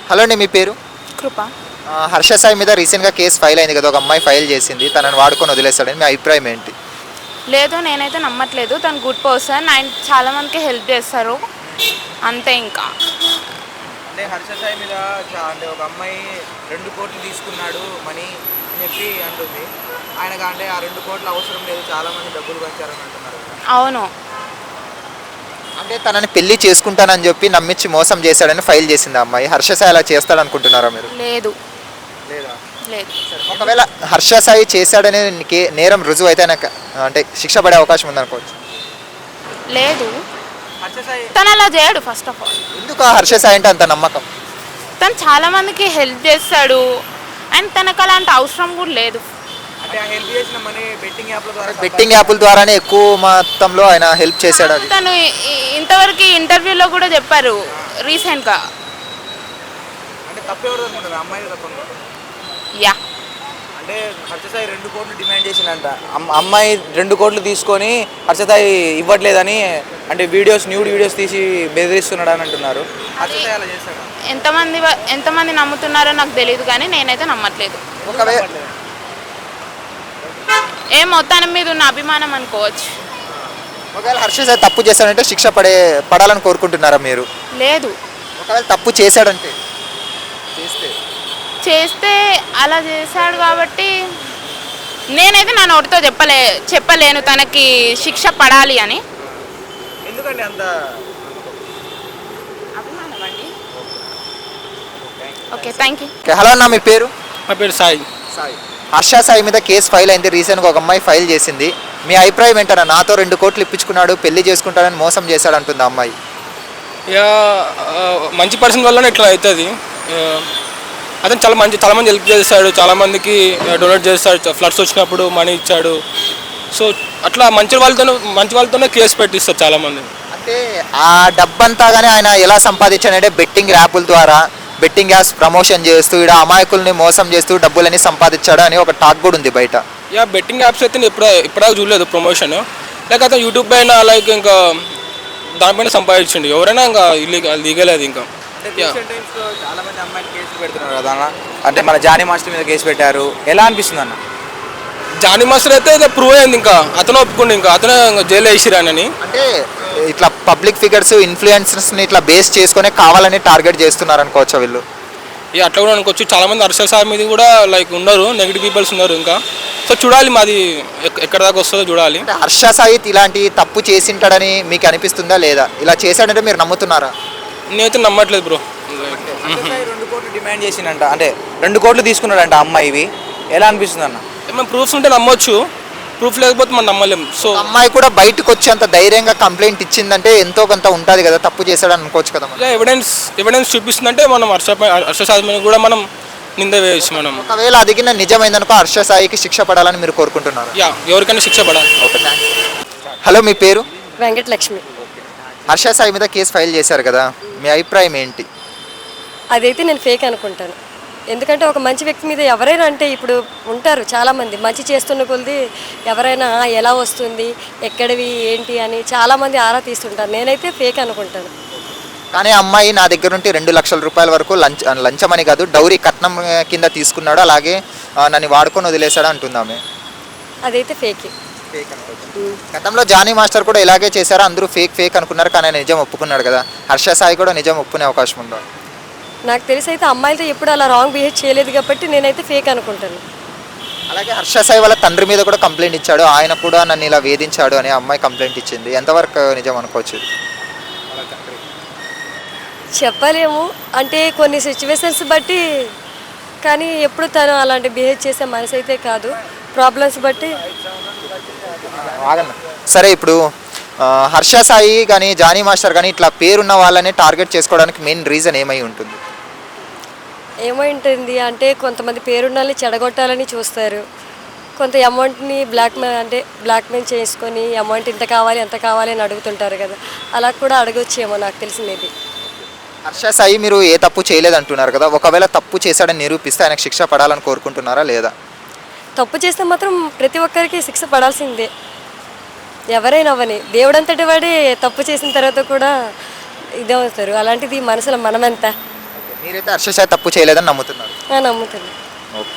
Hello అండి, మీ పేరు? కృప. హర్ష సాయి మీద రీసెంట్గా కేసు ఫైల్ అయింది కదా, ఒక అమ్మాయి ఫైల్ చేసింది, తనని వాడుకొని వదిలేస్తాడని మీ అభిప్రాయం ఏంటి? లేదు, నేనైతే నమ్మట్లేదు. తను గుడ్ పర్సన్. ఆయన చాలా మందికి హెల్ప్ చేస్తారు, అంతే. ఇంకా అంటే హర్ష సాయి మీద అంటే ఒక అమ్మాయి 2 కోట్లు తీసుకున్నాడు మనీ అని చెప్పి అంటుంది. ఆయనకు అంటే ఆ 2 కోట్లు అవసరం లేదు, చాలా మంది డబ్బులు పంచారని అంటున్నారు. అవును. అంటే తనని పెళ్లి చేసుకుంటానని చెప్పి నమ్మించి మోసం చేశాడని ఫైల్ చేసింది ఆ అమ్మాయి. హర్ష సాయి అలా చేస్తాడనుకుంటున్నారా మీరు? లేదు. లేదా? లేదు. ఒకవేళ హర్ష సాయి చేశాడనే నేరం రుజువు అయితే అంటే శిక్ష పడే అవకాశం ఉందనుకోవచ్చు. లేదు, హర్ష సాయి తను అలా చేయడు. ఫస్ట్ ఆఫ్ ఆల్ ఎందుకు ఆ హర్ష సాయి అంటే అంత నమ్మకం? తను చాలా మందికి హెల్ప్ చేస్తాడు, అండ్ తనకు అలాంటి అవసరం కూడా లేదు. అంటే ఆ హెల్ప్ చేసిన మనీ బెట్టింగ్ యాప్ల ద్వారా బెట్టింగ్ యాప్ల ద్వారానే ఎక్కువ మొత్తంలో ఆయన హెల్ప్ చేశాడు. అది తను ఇంతవరకు ఇంటర్వ్యూలో కూడా చెప్పారు రీసెంట్గా. అంటే తప్పెవరు అనుకుంటారు? అమ్మాయి తప్పు అనుకుంటారు. యా. అంటే హర్ష సాయి 2 కోట్లు డిమాండ్ చేసిందంట. అమ్మాయి 2 కోట్లు తీసుకొని హర్ష సాయి ఇవ్వట్లేదని అంటే న్యూడ్ వీడియోస్ తీసి బెదిరిస్తున్నాడు అని అంటున్నారు. హర్ష సాయి అలా చేస్తాడు. ఎంతమంది నమ్ముతున్నారో నాకు తెలియదు, కానీ నేనైతే నమ్మట్లేదు. మొత్తాన్ని మీద ఉన్న అభిమానం అనుకోవచ్చు. ఒకవేళ హర్ష సాయి తప్పు చేశాడంటే శిక్ష పడాలని కోరుకుంటున్నారా మీరు? లేదు. ఒకవేళ తప్పు చేశాడంటే చేస్తే అలా చేశాడు కాబట్టి నేనైతే నా నోటితో చెప్పలేను తనకి శిక్ష పడాలి అని. ఎందుకండి అంత అభిమానం అండి. Okay, thank you. హలో అన్న, మీ పేరు? నా పేరు సాయి. హర్ష సాయి మీద కేసు ఫైల్ అయింది, రీసెంట్గా ఒక అమ్మాయి ఫైల్ చేసింది. మీ అభిప్రాయం ఏంటన్నా? నాతో 2 కోట్లు ఇప్పించుకున్నాడు, పెళ్లి చేసుకుంటాడని మోసం చేశాడు అంటుంది ఆ అమ్మాయి. ఇక మంచి పర్సన్ వల్లనే ఇట్లా అవుతుంది. అతను చాలా మంది హెల్ప్ చేస్తాడు, చాలా మందికి డొనేట్ చేస్తాడు, ఫ్లడ్స్ వచ్చినప్పుడు మనీ ఇచ్చాడు. సో అట్లా మంచి వాళ్ళతోనే కేసు పెట్టిస్తారు చాలామంది. అంటే ఆ డబ్బంతా కానీ ఆయన ఎలా సంపాదించాడంటే బెట్టింగ్ యాప్స్ ప్రమోషన్ చేస్తూ ఇక్కడ అమాయకుల్ని మోసం చేస్తూ డబ్బులని సంపాదించాడు అని ఒక టాక్ కూడా ఉంది బయట. బెట్టింగ్ యాప్స్ అయితే నేను ఇప్పుడా చూడలేదు ప్రమోషన్. అతను యూట్యూబ్ పైన ఇంకా దానిపైన సంపాదించండి. ఎవరైనా ఇంకా లీగల్ అది. ఇంకా చాలా మంది అమ్మాయిలు కేసులు పెడుతున్నారు కదా అన్న. అంటే మన జానీ మాస్టర్ మీద కేసు పెట్టారు, ఎలా అనిపిస్తుంది అన్న? జానీ మాస్టర్ అయితే ప్రూవ్ అయింది, ఇంకా అతను ఒప్పుకుండి, ఇంకా అతను జైలు వేసిరానని. అంటే ఇట్లా పబ్లిక్ ఫిగర్స్ ఇన్ఫ్లుయెన్సర్స్ని ఇట్లా బేస్ చేసుకునే కావాలని టార్గెట్ చేస్తున్నారు అనుకోవచ్చు వీళ్ళు. అట్లా కూడా అనుకోవచ్చు. చాలా మంది హర్ష సాయి మీద కూడా ఉన్నారు, నెగిటివ్ పీపుల్స్ ఉన్నారు ఇంకా. సో చూడాలి మాది ఎక్కడ దాకా వస్తుందో చూడాలి. హర్ష సాయి ఇలాంటి తప్పు చేసింటాడని మీకు అనిపిస్తుందా లేదా? ఇలా చేశాడంటే మీరు నమ్ముతున్నారా? నేనైతే నమ్మట్లేదు బ్రో. 2 కోట్లు డిమాండ్ చేసిందంట, అంటే 2 కోట్లు తీసుకున్నాడంట అమ్మాయి. ఎలా అనిపిస్తుంది అన్న? మనం ప్రూఫ్స్ ఉంటే నమ్మొచ్చు, ప్రూఫ్ లేకపోతే మనం నమ్మలేం. సో అమ్మాయి కూడా బయటకు వచ్చి అంత ధైర్యంగా కంప్లైంట్ ఇచ్చిందంటే ఎంతో కొంత ఉంటుంది కదా, తప్పు చేశాడని అనుకోవచ్చు కదా. ఎవిడెన్స్ చూపిస్తుందంటే మనం హర్ష సాయి మీద కూడా మనం నింద వేయచ్చు. మనం ఒకవేళ అది నిజమైందనుకో హర్ష సాయికి శిక్ష పడాలని మీరు కోరుకుంటున్నారు? ఎవరికైనా శిక్ష పడాలి. హలో, మీ పేరు? వెంకటలక్ష్మి. హర్ష సాయి మీద కేసు ఫైల్ చేశారు కదా, మీ అభిప్రాయం ఏంటి? అదైతే నేను ఫేక్ అనుకుంటాను. ఎందుకంటే ఒక మంచి వ్యక్తి మీద ఎవరైనా అంటే ఇప్పుడు ఉంటారు చాలామంది మంచి చేస్తున్న కొద్ది ఎవరైనా ఎలా వస్తుంది, ఎక్కడివి, ఏంటి అని చాలామంది ఆరా తీస్తుంటారు. నేనైతే ఫేక్ అనుకుంటాను. కానీ అమ్మాయి నా దగ్గర నుండి 2 లక్షల రూపాయల వరకు లంచమని కాదు, డౌరీ కట్నం కింద తీసుకున్నాడు, అలాగే నన్ను వాడుకొని వదిలేశాడు అంటుందామె. అదైతే ఫేక్. గతంలో జానీ మాస్టర్ కూడా ఇలాగే చేశారు, అందరూ ఫేక్ అనుకున్నారు, కానీ ఆయన నిజం ఒప్పుకున్నాడు కదా. హర్ష సాయి కూడా నిజం ఒప్పుకునే అవకాశం ఉందా? నాకు తెలిసి అయితే అమ్మాయిలతో ఎప్పుడు అలా రాంగ్ బిహేవ్ చేయలేదు కాబట్టి నేనైతే ఫేక్ అనుకుంటాను. అలాగే హర్ష సాయి వాళ్ళ తండ్రి మీద కూడా కంప్లైంట్ ఇచ్చాడు, ఆయన కూడా నన్ను ఇలా వేధించాడు అని అమ్మాయి కంప్లైంట్ ఇచ్చింది. ఎంతవరకు నిజం అనుకోవచ్చు? చెప్పలేము, అంటే కొన్ని సిచ్యువేషన్స్ బట్టి. కానీ ఎప్పుడు తను అలాంటి బిహేవ్ చేసే మనసు అయితే కాదు, ప్రాబ్లమ్స్ బట్టి. సరే, ఇప్పుడు హర్ష సాయి కానీ జానీ మాస్టర్ కానీ ఇట్లా పేరున్న వాళ్ళని టార్గెట్ చేసుకోవడానికి మెయిన్ రీజన్ ఏమై ఉంటుంది? ఏమై ఉంటుంది అంటే కొంతమంది పేరున్నల్ని చెడగొట్టాలని చూస్తారు, కొంత అమౌంట్ని బ్లాక్మెయిల్ చేసుకొని అమౌంట్ ఇంత కావాలి అంత కావాలి అని అడుగుతుంటారు కదా, అలా కూడా అడగొచ్చేమో నాకు తెలిసింది. హర్ష సాయి మీరు ఏ తప్పు చేయలేదు అంటున్నారు కదా, ఒకవేళ తప్పు చేశాడని నిరూపిస్తే ఆయనకు శిక్ష పడాలని కోరుకుంటున్నారా లేదా? తప్పు చేస్తే మాత్రం ప్రతి ఒక్కరికి శిక్ష పడాల్సిందే, ఎవరైనా అవని. దేవుడంతటి వాడే తప్పు చేసిన తర్వాత కూడా ఇదే అవుతారు. అలాంటిది మనసులో మనమంతా. మీరైతే హర్ష సాయి తప్పు చేయలేదని నమ్ముతున్నారు. నమ్ముతాను. ఓకే.